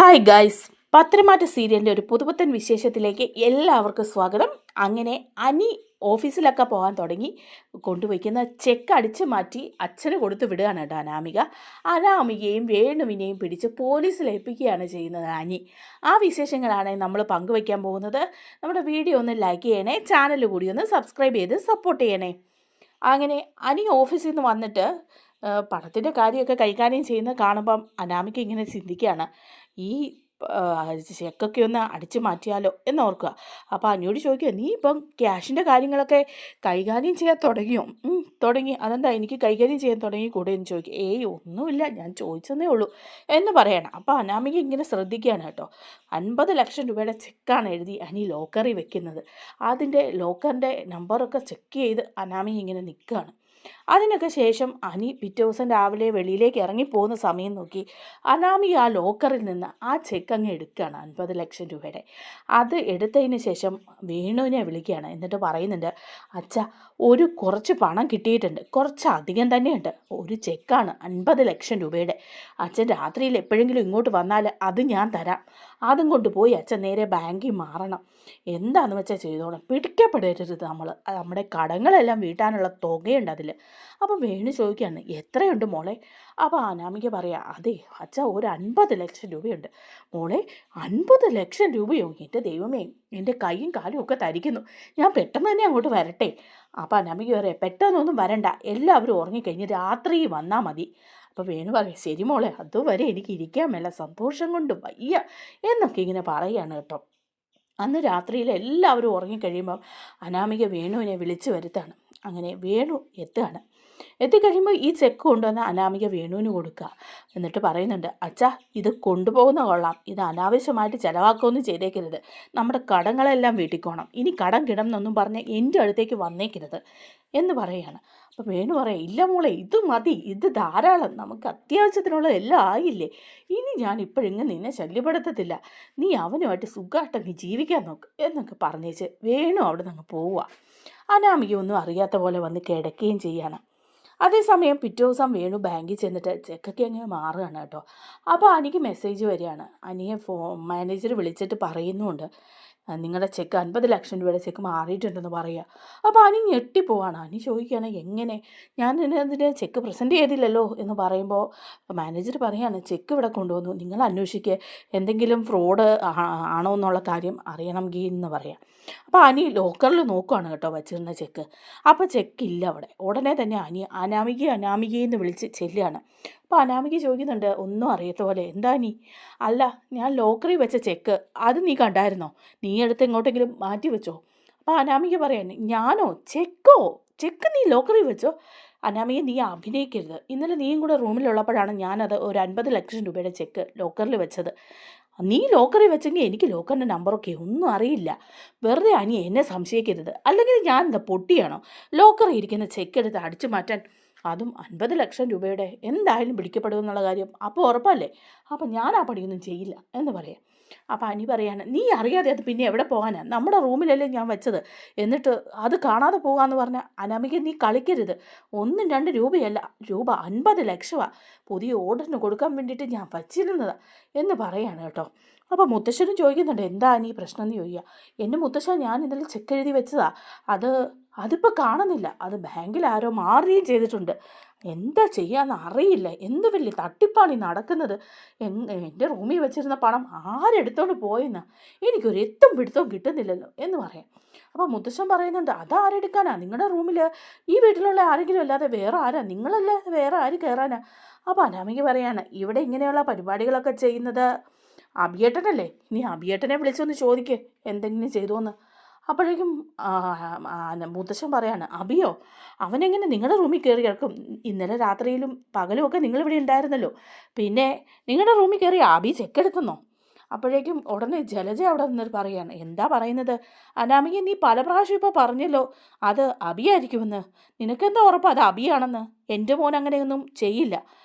Hi guys, പത്തരമാറ്റ സീരിയലിൻ്റെ ഒരു പുതുപുത്തൻ വിശേഷത്തിലേക്ക് എല്ലാവർക്കും സ്വാഗതം. അങ്ങനെ അനി ഓഫീസിലൊക്കെ പോകാൻ തുടങ്ങി. കൊണ്ടുവയ്ക്കുന്ന ചെക്ക് അടിച്ചു മാറ്റി അച്ഛന് കൊടുത്ത് വിടുകയാണ് കേട്ടോ അനാമിക. അനാമികയും വേണുവിനെയും പിടിച്ച് പോലീസിൽ ഏൽപ്പിക്കുകയാണ് ചെയ്യുന്നത് അനി. ആ വിശേഷങ്ങളാണ് നമ്മൾ പങ്കുവയ്ക്കാൻ പോകുന്നത്. നമ്മുടെ വീഡിയോ ഒന്ന് ലൈക്ക് ചെയ്യണേ, ചാനൽ കൂടി ഒന്ന് സബ്സ്ക്രൈബ് ചെയ്ത് സപ്പോർട്ട് ചെയ്യണേ. അങ്ങനെ അനി ഓഫീസിൽ നിന്ന് വന്നിട്ട് പണത്തിൻ്റെ കാര്യമൊക്കെ കൈകാര്യം ചെയ്യുന്നത് കാണുമ്പം അനാമിക ഇങ്ങനെ ചിന്തിക്കുകയാണ്, ഈ ചെക്കൊക്കെ ഒന്ന് അടിച്ചു മാറ്റിയാലോ എന്നോർക്കുക. അപ്പോൾ അനിയോട് ചോദിക്കുക, നീ ഇപ്പം ക്യാഷിൻ്റെ കാര്യങ്ങളൊക്കെ കൈകാര്യം ചെയ്യാൻ തുടങ്ങിയോ? തുടങ്ങി. അതെന്താ എനിക്ക് കൈകാര്യം ചെയ്യാൻ തുടങ്ങി കൂടെ എന്ന് ചോദിക്കുക. ഏയ് ഒന്നുമില്ല, ഞാൻ ചോദിച്ചതേ ഉള്ളൂ എന്ന് പറയണം. അപ്പോൾ അനാമിക ഇങ്ങനെ ശ്രദ്ധിക്കുകയാണ് കേട്ടോ. 50 ലക്ഷം രൂപയുടെ ചെക്കാണ് എഴുതി അനി ലോക്കറിൽ വെക്കുന്നത്. അതിൻ്റെ ലോക്കറിൻ്റെ നമ്പറൊക്കെ ചെക്ക് ചെയ്ത് അനാമിക ഇങ്ങനെ നിൽക്കുകയാണ്. അതിനൊക്കെ ശേഷം അനി പിറ്റേ ദിവസം രാവിലെ വെളിയിലേക്ക് ഇറങ്ങിപ്പോകുന്ന സമയം നോക്കി അനാമിക ആ ലോക്കറിൽ നിന്ന് ആ ചെക്ക് അങ്ങ് എടുക്കുകയാണ്, 50 ലക്ഷം രൂപയുടെ. അത് എടുത്തതിന് ശേഷം വേണുവിനെ വിളിക്കുകയാണ്. എന്നിട്ട് പറയുന്നുണ്ട്, അച്ഛാ കുറച്ച് പണം കിട്ടിയിട്ടുണ്ട്, കുറച്ചധികം തന്നെയുണ്ട്. ഒരു ചെക്കാണ് 50 ലക്ഷം രൂപയുടെ. അച്ഛൻ രാത്രിയിൽ എപ്പോഴെങ്കിലും ഇങ്ങോട്ട് വന്നാൽ അത് ഞാൻ തരാം. അതും കൊണ്ടുപോയി അച്ഛൻ നേരെ ബാങ്കിൽ മാറണം. എന്താണെന്ന് വെച്ചാൽ ചെയ്തോണം, പിടിക്കപ്പെടരുത്. നമ്മുടെ കടങ്ങളെല്ലാം വീട്ടാനുള്ള തുകയുണ്ട് അതിൽ. അപ്പം വേണു ചോദിക്കുകയാണ്, എത്രയുണ്ട് മോളെ? അപ്പോൾ അനാമിക പറയാം, അതെ അച്ഛാ, ഒരു 50 ലക്ഷം രൂപയുണ്ട്. മോളെ, 50 ലക്ഷം രൂപയോ? എൻ്റെ ദൈവമേ, എൻ്റെ കൈയും കാലും ഒക്കെ തരിക്കുന്നു. ഞാൻ പെട്ടെന്ന് തന്നെ അങ്ങോട്ട് വരട്ടെ? അപ്പോൾ അനാമിക പറയാം, പെട്ടെന്നൊന്നും വരണ്ട, എല്ലാവരും ഉറങ്ങിക്കഴിഞ്ഞ് രാത്രി വന്നാൽ മതി. അപ്പോൾ വേണു പറയാം, ശരി മോളെ, അതുവരെ എനിക്ക് ഇരിക്കാൻ മേല, സന്തോഷം കൊണ്ട് വയ്യ എന്നൊക്കെ ഇങ്ങനെ പറയുകയാണ് കേട്ടോ. അന്ന് രാത്രിയിൽ എല്ലാവരും ഉറങ്ങിക്കഴിയുമ്പോൾ അനാമിക വേണുവിനെ വിളിച്ചു വരുത്താണ്. അങ്ങനെ വേണു എത്തിക്കഴിയുമ്പോൾ ഈ ചെക്ക് കൊണ്ടുവന്ന് അനാമിക വേണുവിന് കൊടുക്കുക. എന്നിട്ട് പറയുന്നുണ്ട്, അച്ഛാ ഇത് കൊണ്ടുപോകുന്ന കൊള്ളാം, ഇത് അനാവശ്യമായിട്ട് ചിലവാക്കുകയൊന്നും ചെയ്തേക്കരുത്. നമ്മുടെ കടങ്ങളെല്ലാം വീട്ടിക്കോണം. ഇനി കടം കിടന്നൊന്നും പറഞ്ഞ് എൻ്റെ അടുത്തേക്ക് വന്നേക്കരുത് എന്ന് പറയുകയാണ്. അപ്പോൾ വേണു പറയാം, ഇല്ല മോളെ, ഇത് മതി, ഇത് ധാരാളം, നമുക്ക് അത്യാവശ്യത്തിനുള്ള എല്ലാം ആയില്ലേ. ഇനി ഞാൻ ഇപ്പോഴെങ്ങും നിന്നെ ശല്യപ്പെടുത്തത്തില്ല. നീ അവനുമായിട്ട് സുഖമായിട്ട് നീ ജീവിക്കാൻ നോക്ക് എന്നൊക്കെ പറഞ്ഞേച്ച് വേണു അവിടെ നിന്ന് പോവുക. അനാമിക ഒന്നും അറിയാത്ത പോലെ വന്ന് കിടക്കുകയും ചെയ്യാണ്. അതേസമയം പിറ്റേ ദിവസം വേണു ബാങ്കിൽ ചെന്നിട്ട് ചെക്കൊക്കെ അങ്ങനെ മാറുകയാണ് കേട്ടോ. അപ്പോൾ അനിക്ക് മെസ്സേജ് വരികയാണ്. അനിയെ മാനേജർ വിളിച്ചിട്ട് പറയുന്നുമുണ്ട്, നിങ്ങളുടെ ചെക്ക് 50 ലക്ഷം രൂപയുടെ ചെക്ക് മാറിയിട്ടുണ്ടെന്ന് പറയുക. അപ്പോൾ അനി ഞെട്ടിപ്പോവാണ്. അനി ചോദിക്കുകയാണ്, എങ്ങനെ? ഞാൻ അതിന് ചെക്ക് പ്രസൻറ്റ് ചെയ്തില്ലല്ലോ എന്ന് പറയുമ്പോൾ മാനേജർ പറയാണ്, ചെക്ക് ഇവിടെ കൊണ്ടുവന്നു, നിങ്ങൾ അന്വേഷിക്കുക, എന്തെങ്കിലും ഫ്രോഡ് ആണോ എന്നുള്ള കാര്യം അറിയണമെങ്കിൽ എന്ന് പറയാം. അപ്പോൾ അനി ലോക്കറിൽ നോക്കുകയാണ് കേട്ടോ വച്ചിരുന്ന ചെക്ക്. അപ്പോൾ ചെക്കില്ല അവിടെ. ഉടനെ തന്നെ അനാമികയെന്ന് വിളിച്ച് ചെല്ലുകയാണ്. അപ്പോൾ അനാമിക ചോദിക്കുന്നുണ്ട്, ഒന്നും അറിയാത്ത പോലെ, എന്താ നീ? അല്ല, ഞാൻ ലോക്കറിൽ വെച്ച ചെക്ക് അത് നീ കണ്ടായിരുന്നോ? നീ എടുത്ത് എങ്ങോട്ടെങ്കിലും മാറ്റി വെച്ചോ? അപ്പോൾ അനാമിക പറയാൻ, ഞാനോ? ചെക്ക് നീ ലോക്കറിൽ വെച്ചോ? അനാമിക, നീ അഭിനയിക്കരുത്. ഇന്നലെ നീയും കൂടെ റൂമിലുള്ളപ്പോഴാണ് ഞാനത് ഒരു 50 ലക്ഷം രൂപയുടെ ചെക്ക് ലോക്കറിൽ വെച്ചത്. നീ ലോക്കറിൽ വെച്ചെങ്കിൽ എനിക്ക് ലോക്കറിൻ്റെ നമ്പറൊക്കെ ഒന്നും അറിയില്ല. വെറുതെ അനി എന്നെ സംശയിക്കരുത്. അല്ലെങ്കിൽ ഞാൻ എന്താ പൊട്ടിയാണോ? ലോക്കറിൽ ഇരിക്കുന്ന ചെക്ക് എടുത്ത് അടിച്ചു മാറ്റാൻ, അതും 50 ലക്ഷം രൂപയുടെ. എന്തായാലും പിടിക്കപ്പെടുമെന്നുള്ള കാര്യം അപ്പോൾ ഉറപ്പല്ലേ? അപ്പം ഞാൻ ആ പണിയൊന്നും ചെയ്യില്ല എന്ന് പറയാം. അപ്പം അനി പറയാണ്, നീ അറിയാതെ അത് പിന്നെ എവിടെ പോകാനാണ്? നമ്മുടെ റൂമിലല്ലേ ഞാൻ വെച്ചത്, എന്നിട്ട് അത് കാണാതെ പോകാമെന്ന് പറഞ്ഞാൽ അനാമിക, നീ കളിക്കരുത്. 1-2 രൂപയല്ല, രൂപ 50 ലക്ഷമാണ് പുതിയ ഓർഡറിന് കൊടുക്കാൻ വേണ്ടിയിട്ട് ഞാൻ വച്ചിരുന്നതാണ് എന്ന് പറയാണ് കേട്ടോ. അപ്പോൾ മുത്തശ്ശനും ചോദിക്കുന്നുണ്ട്, എന്താ നീ പ്രശ്നം എന്ന് ചോദിക്കുക. എൻ്റെ മുത്തശ്ശൻ, ഞാൻ ഇന്നലെ ചെക്ക് എഴുതി വെച്ചതാ, അതിപ്പോൾ കാണുന്നില്ല, അത് ബാങ്കിൽ ആരോ മാറുകയും ചെയ്തിട്ടുണ്ട്. എന്താ ചെയ്യാന്ന് അറിയില്ല, എന്ത് വലിയ തട്ടിപ്പാണ് ഈ നടക്കുന്നത്. എൻ്റെ റൂമിൽ വെച്ചിരുന്ന പണം ആരെടുത്തോണ്ട് പോയെന്നാ, എനിക്കൊരു എത്തും പിടുത്തവും കിട്ടുന്നില്ലല്ലോ എന്ന് പറയാം. അപ്പോൾ മുത്തശ്ശൻ പറയുന്നുണ്ട്, അതാരെടുക്കാനാ? നിങ്ങളുടെ റൂമിൽ ഈ വീട്ടിലുള്ള ആരെങ്കിലും അല്ലാതെ വേറെ ആരാ? നിങ്ങളല്ലേ, വേറെ ആര് കയറാനാ? അപ്പോൾ അനാമിക പറയാണ്, ഇവിടെ ഇങ്ങനെയുള്ള പരിപാടികളൊക്കെ ചെയ്യുന്നത് അഭിയേട്ടനല്ലേ, ഇനി അഭിയേട്ടനെ വിളിച്ചൊന്ന് ചോദിക്ക് എന്തെങ്കിലും ചെയ്തോന്ന്. അപ്പോഴേക്കും മുത്തശ്ശൻ പറയാണ്, അഭിയോ? അവനെങ്ങനെ നിങ്ങളുടെ റൂമിൽ കയറി കിടക്കും? ഇന്നലെ രാത്രിയിലും പകലും ഒക്കെ നിങ്ങളിവിടെ ഉണ്ടായിരുന്നല്ലോ, പിന്നെ നിങ്ങളുടെ റൂമിൽ കയറി അഭി ചെക്കെടുക്കുന്നോ? അപ്പോഴേക്കും ഉടനെ ജലജ അവിടെ നിന്നിട്ട് പറയാണ്, എന്താ പറയുന്നത് അനാമിക? നീ പല പ്രാവശ്യം ഇപ്പോൾ പറഞ്ഞല്ലോ അത് അഭിയായിരിക്കുമെന്ന്. നിനക്കെന്താ ഉറപ്പ് അത് അഭിയാണെന്ന്? എൻ്റെ മോൻ അങ്ങനെയൊന്നും ചെയ്യില്ല.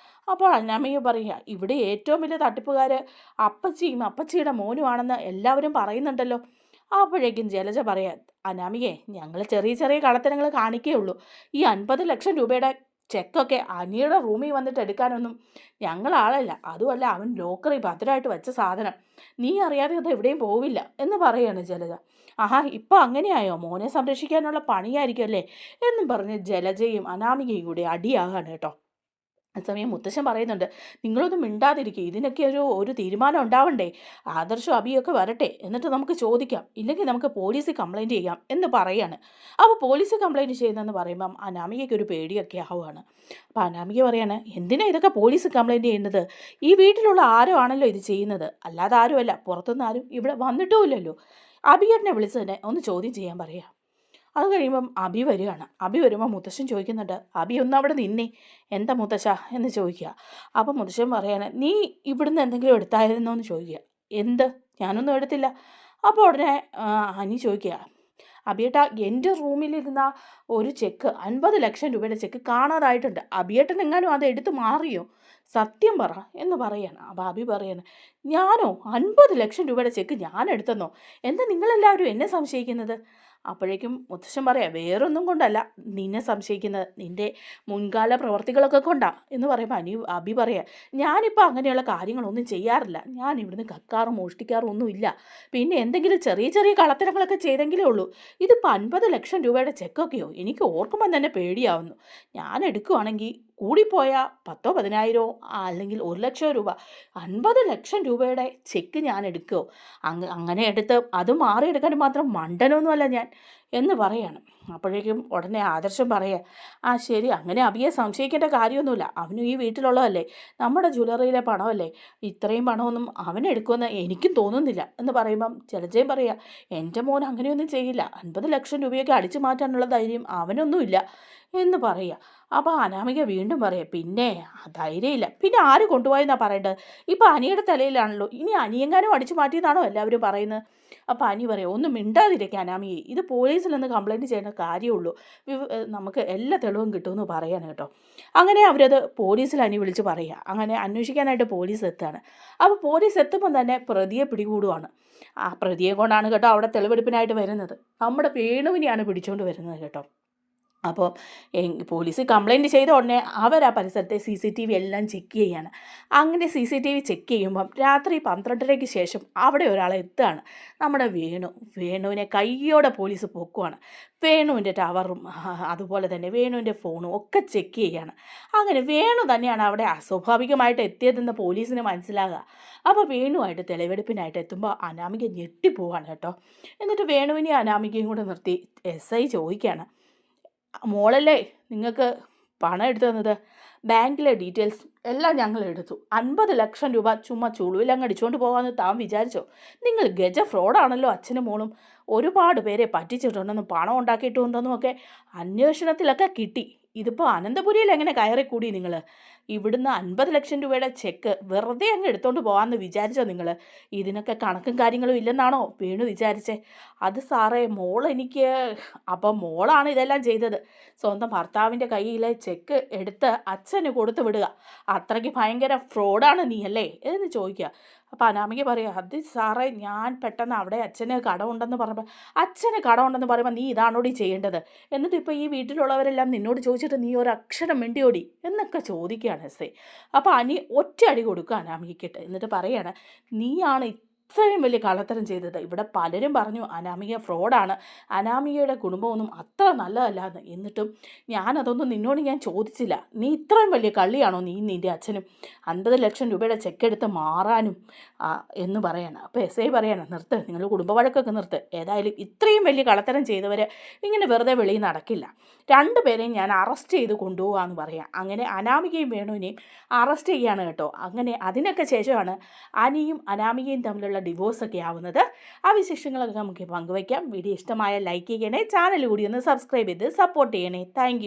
അപ്പോൾ അനാമിക പറയുക, ഇവിടെ ഏറ്റവും വലിയ തട്ടിപ്പുകാർ അപ്പച്ചിയും അപ്പച്ചിയുടെ മോനുമാണെന്ന് എല്ലാവരും പറയുന്നുണ്ടല്ലോ. അപ്പോഴേക്കും ജലജ പറയാം, അനാമികയെ, ഞങ്ങൾ ചെറിയ ചെറിയ കള്ളത്തരങ്ങൾ കാണിക്കുകയുള്ളൂ. ഈ 50 ലക്ഷം രൂപയുടെ ചെക്കൊക്കെ അനിയുടെ റൂമിൽ വന്നിട്ട് എടുക്കാനൊന്നും ഞങ്ങളാളല്ല. അതുമല്ല, അവൻ ലോക്കറിൽ ഭദ്രമായിട്ട് വെച്ച സാധനം. നീ അറിയാതെ അത് എവിടെയും പോവില്ല എന്ന് പറയാണ് ജലജ. ആഹാ, ഇപ്പം അങ്ങനെയായോ? മോനെ സംരക്ഷിക്കാനുള്ള പണിയായിരിക്കും അല്ലേ എന്നും പറഞ്ഞ് ജലജയും അനാമികയും കൂടി അടിയാകാണ് കേട്ടോ. അതേസമയം മുത്തശ്ശൻ പറയുന്നുണ്ട്, നിങ്ങളൊന്നും മിണ്ടാതിരിക്കുക, ഇതിനൊക്കെ ഒരു തീരുമാനം ഉണ്ടാവണ്ടേ. ആദർശം അഭിയൊക്കെ വരട്ടെ, എന്നിട്ട് നമുക്ക് ചോദിക്കാം, ഇല്ലെങ്കിൽ നമുക്ക് പോലീസിൽ കംപ്ലയിൻറ്റ് ചെയ്യാം എന്ന് പറയാണ്. അപ്പോൾ പോലീസ് കംപ്ലയിൻറ്റ് ചെയ്യുന്നതെന്ന് പറയുമ്പം അനാമികയ്ക്ക് ഒരു പേടിയൊക്കെ ആവുകയാണ്. അപ്പോൾ അനാമിക പറയാണ്, എന്തിനാ ഇതൊക്കെ പോലീസ് കംപ്ലയിൻറ്റ് ചെയ്യുന്നത്? ഈ വീട്ടിലുള്ള ആരോ ആണല്ലോ ഇത് ചെയ്യുന്നത്, അല്ലാതെ ആരുമല്ല. പുറത്തുനിന്ന് ആരും ഇവിടെ വന്നിട്ടുമില്ലല്ലോ. അഭിയേട്ടനെ വിളിച്ച് തന്നെ ഒന്ന് ചോദ്യം ചെയ്യാൻ പറയാം. അത് കഴിയുമ്പം അഭി വരികയാണ്. അഭി വരുമ്പോൾ മുത്തശ്ശൻ ചോദിക്കുന്നുണ്ട്, അഭി ഒന്ന് അവിടെ നിന്നേ, എന്താ മുത്തശ്ശ എന്ന് ചോദിക്കുക. അപ്പം മുത്തശ്ശൻ പറയാണ്, നീ ഇവിടുന്ന് എന്തെങ്കിലും എടുത്തായിരുന്നോ എന്ന് ചോദിക്കുക. എന്ത്? ഞാനൊന്നും എടുത്തില്ല. അപ്പോൾ ഉടനെ അനി ചോദിക്കുക, അഭിയേട്ട, എൻ്റെ റൂമിലിരുന്ന ഒരു ചെക്ക് 50 ലക്ഷം രൂപയുടെ ചെക്ക് കാണാതായിട്ടുണ്ട്. അഭിയേട്ടൻ എങ്ങാനും അത് എടുത്ത് മാറിയോ? സത്യം പറ എന്ന് പറയാണ്. അപ്പോൾ അഭി പറയാണ്, ഞാനോ? 50 ലക്ഷം രൂപയുടെ ചെക്ക് ഞാൻ എടുത്തെന്നോ? എന്താ നിങ്ങളെല്ലാവരും എന്നെ സംശയിക്കുന്നത്? അപ്പോഴേക്കും മുത്തശ്ശൻ പറയാം, വേറൊന്നും കൊണ്ടല്ല നിന്നെ സംശയിക്കുന്നത്, നിൻ്റെ മുൻകാല പ്രവർത്തികളൊക്കെ കൊണ്ടാ എന്ന് പറയുമ്പോൾ അഭി പറയാം, ഞാനിപ്പോൾ അങ്ങനെയുള്ള കാര്യങ്ങളൊന്നും ചെയ്യാറില്ല. ഞാൻ ഇവിടുന്ന് കക്കാറും മോഷ്ടിക്കാറും ഒന്നുമില്ല. പിന്നെ എന്തെങ്കിലും ചെറിയ ചെറിയ കള്ളത്തരങ്ങളൊക്കെ ചെയ്തെങ്കിലേ ഉള്ളൂ. ഇതിപ്പോൾ 50 ലക്ഷം രൂപയുടെ ചെക്കൊക്കെയോ? എനിക്ക് ഓർക്കുമ്പം തന്നെ പേടിയാവുന്നു. ഞാൻ എടുക്കുവാണെങ്കിൽ കൂടിപ്പോയാൽ 10,000 10,000 അല്ലെങ്കിൽ 1,00,000 രൂപ. 50 ലക്ഷം രൂപയുടെ ചെക്ക് ഞാൻ എടുക്കുമോ? അങ്ങനെ എടുത്ത് അത് മാറിയെടുക്കാൻ മാത്രം മണ്ടനൊന്നുമല്ല ഞാൻ എന്ന് പറയാണ്. അപ്പോഴേക്കും ഉടനെ ആദർശം പറയുക, ആ ശരി, അങ്ങനെ അഭിയെ സംശയിക്കേണ്ട കാര്യമൊന്നുമില്ല. അവനും ഈ വീട്ടിലുള്ളതല്ലേ, നമ്മുടെ ജ്വല്ലറിയിലെ പണമല്ലേ, ഇത്രയും പണമൊന്നും അവനെടുക്കുമെന്ന് എനിക്കും തോന്നുന്നില്ല എന്ന് പറയുമ്പം ജലജയും പറയുക, എൻ്റെ മോൻ അങ്ങനെയൊന്നും ചെയ്യില്ല. 50 ലക്ഷം രൂപയൊക്കെ അടിച്ചു മാറ്റാനുള്ള ധൈര്യം അവനൊന്നുമില്ല എന്ന് പറയുക. അപ്പോൾ അനാമിക വീണ്ടും പറയുക, പിന്നെ ധൈര്യമില്ല, പിന്നെ ആര് കൊണ്ടുപോയെന്നാണ് പറയേണ്ടത്? ഇപ്പോൾ അനിയുടെ തലയിലാണല്ലോ, ഇനി അനിയെങ്ങാനും അടിച്ചു മാറ്റിയെന്നാണോ എല്ലാവരും പറയുന്നത്? അപ്പോൾ അനി പറയുക, ഒന്നും മിണ്ടാതിരിക്കുക അനാമികയെ, ഇത് പോലീസിലൊന്ന് കംപ്ലയിൻറ്റ് ചെയ്യേണ്ട കാര്യമുള്ളൂ, നമുക്ക് എല്ലാ തെളിവും കിട്ടുമെന്ന് പറയാൻ കേട്ടോ. അങ്ങനെ അവരത് പോലീസിൽ അനി വിളിച്ച് പറയുക. അങ്ങനെ അന്വേഷിക്കാനായിട്ട് പോലീസ് എത്തുകയാണ്. അപ്പോൾ പോലീസ് എത്തുമ്പോൾ തന്നെ പ്രതിയെ പിടികൂടുവാണ്. ആ പ്രതിയെ കൊണ്ടാണ് കേട്ടോ അവിടെ തെളിവെടുപ്പിനായിട്ട് വരുന്നത്. നമ്മുടെ വേണുവിനെയാണ് പിടിച്ചുകൊണ്ട് വരുന്നത് കേട്ടോ. അപ്പോൾ പോലീസ് കംപ്ലയിൻറ്റ് ചെയ്ത ഉടനെ അവർ ആ പരിസരത്തെ CCTV എല്ലാം ചെക്ക് ചെയ്യാണ്. അങ്ങനെ CCTV ചെക്ക് ചെയ്യുമ്പം രാത്രി 12:30-ക്ക് ശേഷം അവിടെ ഒരാളെ എത്തുകയാണ്, നമ്മുടെ വേണുവിനെ കയ്യോടെ പോലീസ് പൊക്കുവാണ്. വേണുവിൻ്റെ ടവറും അതുപോലെ തന്നെ വേണുവിൻ്റെ ഫോണും ഒക്കെ ചെക്ക് ചെയ്യാണ്. അങ്ങനെ വേണു തന്നെയാണ് അവിടെ അസ്വാഭാവികമായിട്ട് എത്തിയതെന്ന് പോലീസിന് മനസ്സിലാകുക. അപ്പോൾ വേണുവായിട്ട് തെളിവെടുപ്പിനായിട്ട് എത്തുമ്പോൾ അനാമിക ഞെട്ടിപ്പോവാണ് കേട്ടോ. എന്നിട്ട് വേണുവിനെയും അനാമികയും കൂടെ നിർത്തി SI ചോദിക്കുകയാണ്, മോളല്ലേ നിങ്ങൾക്ക് പണം എടുത്തു തന്നത്? ബാങ്കിലെ ഡീറ്റെയിൽസ് എല്ലാം ഞങ്ങൾ എടുത്തു. 50 ലക്ഷം രൂപ ചുമ്മാ ചുളുവിൽ അങ്ങ് അടിച്ചുകൊണ്ട് പോകാമെന്ന് താൻ വിചാരിച്ചോ? നിങ്ങൾ ഗജ ഫ്രോഡാണല്ലോ. അച്ഛനും മോളും ഒരുപാട് പേരെ പറ്റിച്ചിട്ടുണ്ടെന്നും പണം ഉണ്ടാക്കിയിട്ടുണ്ടെന്നും ഒക്കെ അന്വേഷണത്തിലൊക്കെ കിട്ടി. ഇതിപ്പോൾ അനന്തപുരിയിൽ എങ്ങനെ കയറിക്കൂടി നിങ്ങൾ? ഇവിടുന്ന് 50 ലക്ഷം രൂപയുടെ ചെക്ക് വെറുതെ അങ്ങ് എടുത്തുകൊണ്ട് പോകാമെന്ന് വിചാരിച്ചോ നിങ്ങൾ? ഇതിനൊക്കെ കണക്കും കാര്യങ്ങളും ഇല്ലെന്നാണോ വേണു വിചാരിച്ചേ? അത് സാറേ, എനിക്ക് അപ്പം മോളാണ് ഇതെല്ലാം ചെയ്തത്. സ്വന്തം ഭർത്താവിൻ്റെ കയ്യിലെ ചെക്ക് എടുത്ത് അച്ഛന് കൊടുത്തു വിടുക, അത്രയ്ക്ക് ഭയങ്കര ഫ്രോഡാണ് നീ അല്ലേ എന്ന് ചോദിക്കുക. അപ്പോൾ അനാമിക പറയുക, അത് സാറേ, ഞാൻ പെട്ടെന്ന് അവിടെ അച്ഛന് കടമുണ്ടെന്ന് പറയുമ്പോൾ നീ ഇതാണോടി ചെയ്യേണ്ടത്? എന്നിട്ട് ഇപ്പോൾ ഈ വീട്ടിലുള്ളവരെല്ലാം നിന്നോട് ചോദിച്ചിട്ട് നീ ഒരക്ഷരം മിണ്ടിയോടി എന്നൊക്കെ ചോദിക്കുകയാണ് SI. അപ്പോൾ അനി ഒറ്റ അടി കൊടുക്കുക അനാമികയ്ക്കിട്ട്. എന്നിട്ട് പറയാണ്, നീയാണ് ഇത്രയും വലിയ കള്ളത്തരം ചെയ്തത്. ഇവിടെ പലരും പറഞ്ഞു അനാമിക ഫ്രോഡാണ്, അനാമികയുടെ കുടുംബമൊന്നും അത്ര നല്ലതല്ല എന്ന്. എന്നിട്ടും ഞാനതൊന്നും നിന്നോട് ഞാൻ ചോദിച്ചില്ല. നീ ഇത്രയും വലിയ കള്ളിയാണോ നീ നിൻ്റെ അച്ഛനും 50 ലക്ഷം രൂപയുടെ ചെക്കെടുത്ത് മാറാനും എന്ന് പറയാണ്. അപ്പോൾ SI പറയാണ്, നിർത്ത്, നിങ്ങൾ കുടുംബ വഴക്കൊക്കെ നിർത്ത്. ഏതായാലും ഇത്രയും വലിയ കള്ളത്തരം ചെയ്തവർ ഇങ്ങനെ വെറുതെ വെളിയിൽ നടക്കില്ല. 2 പേരെയും ഞാൻ അറസ്റ്റ് ചെയ്ത് കൊണ്ടുപോകാമെന്ന് പറയാം. അങ്ങനെ അനാമികയും വേണുവിനെയും അറസ്റ്റ് ചെയ്യാണ് കേട്ടോ. അങ്ങനെ അതിനൊക്കെ ശേഷമാണ് അനിയും അനാമികയും തമ്മിലുള്ള ഡിവോഴ്സൊക്കെ ആവുന്നത്. ആ വിശേഷങ്ങളൊക്കെ നമുക്ക് പങ്കുവയ്ക്കാം. വീഡിയോ ഇഷ്ടമായ ലൈക്ക് ചെയ്യണേ, ചാനൽ കൂടി ഒന്ന് സബ്സ്ക്രൈബ് ചെയ്ത് സപ്പോർട്ട് ചെയ്യണേ. താങ്ക്